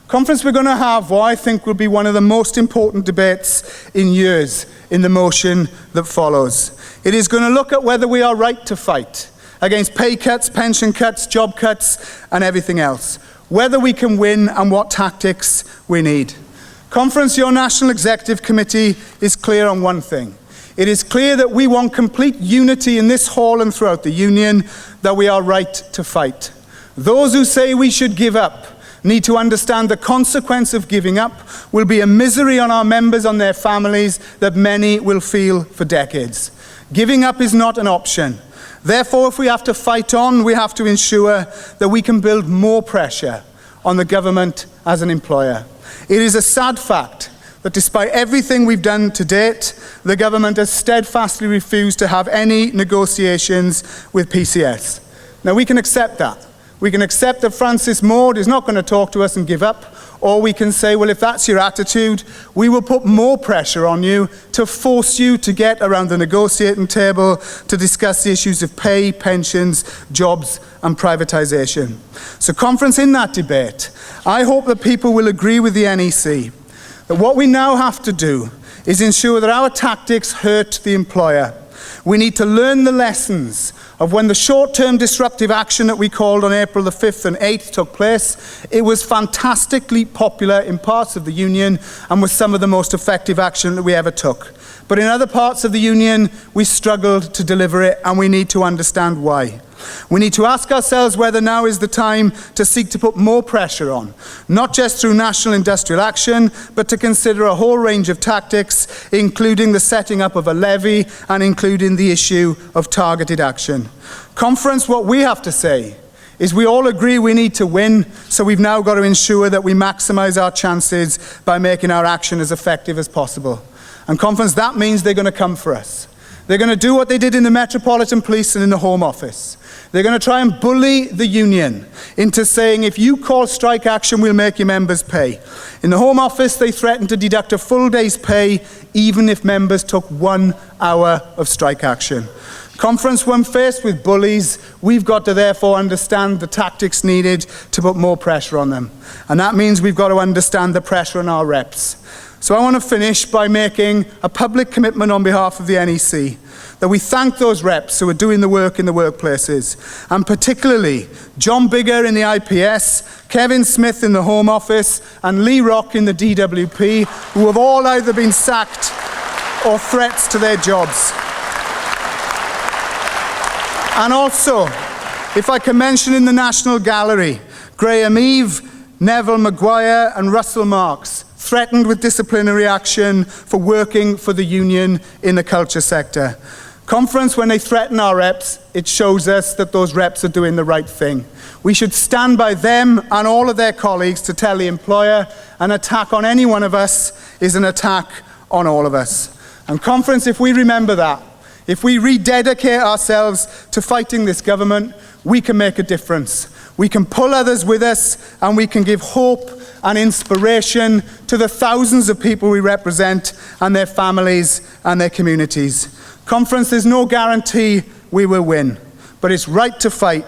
Conference, we're going to have what I think will be one of the most important debates in years in the motion that follows. It is going to look at whether we are right to fight against pay cuts, pension cuts, job cuts and everything else. Whether we can win and what tactics we need. Conference, your National Executive Committee is clear on one thing. It is clear that we want complete unity in this hall and throughout the Union that we are right to fight. Those who say we should give up need to understand the consequence of giving up will be a misery on our members and their families that many will feel for decades. Giving up is not an option. Therefore, if we have to fight on, we have to ensure that we can build more pressure on the government as an employer. It is a sad fact that despite everything we've done to date, the government has steadfastly refused to have any negotiations with PCS. Now, we can accept that. We can accept that Francis Maude is not going to talk to us and give up, or we can say, well, if that's your attitude, we will put more pressure on you to force you to get around the negotiating table to discuss the issues of pay, pensions, jobs and privatisation. So, Conference, in that debate, I hope that people will agree with the NEC that what we now have to do is ensure that our tactics hurt the employer. We need to learn the lessons of when the short-term disruptive action that we called on April the 5th and 8th took place. It was fantastically popular in parts of the Union and was some of the most effective action that we ever took. But in other parts of the Union, we struggled to deliver it, and we need to understand why. We need to ask ourselves whether now is the time to seek to put more pressure on, not just through national industrial action, but to consider a whole range of tactics, including the setting up of a levy and including the issue of targeted action. Conference, what we have to say is we all agree we need to win, so we've now got to ensure that we maximise our chances by making our action as effective as possible. And Conference, that means they're going to come for us. They're going to do what they did in the Metropolitan Police and in the Home Office. They're going to try and bully the union into saying, if you call strike action, we'll make your members pay. In the Home Office, they threatened to deduct a full day's pay even if members took 1 hour of strike action. Conference, when faced with bullies, we've got to therefore understand the tactics needed to put more pressure on them. And that means we've got to understand the pressure on our reps. So I want to finish by making a public commitment on behalf of the NEC that we thank those reps who are doing the work in the workplaces, and particularly John Bigger in the IPS, Kevin Smith in the Home Office and Lee Rock in the DWP, who have all either been sacked or threats to their jobs. And also, if I can mention in the National Gallery, Graham Eve, Neville Maguire and Russell Marks, threatened with disciplinary action for working for the union in the culture sector. Conference, when they threaten our reps, it shows us that those reps are doing the right thing. We should stand by them and all of their colleagues to tell the employer an attack on any one of us is an attack on all of us. And Conference, if we remember that, if we rededicate ourselves to fighting this government, we can make a difference. We can pull others with us, and we can give hope and inspiration to the thousands of people we represent and their families and their communities. Conference, there's no guarantee we will win, but it's right to fight,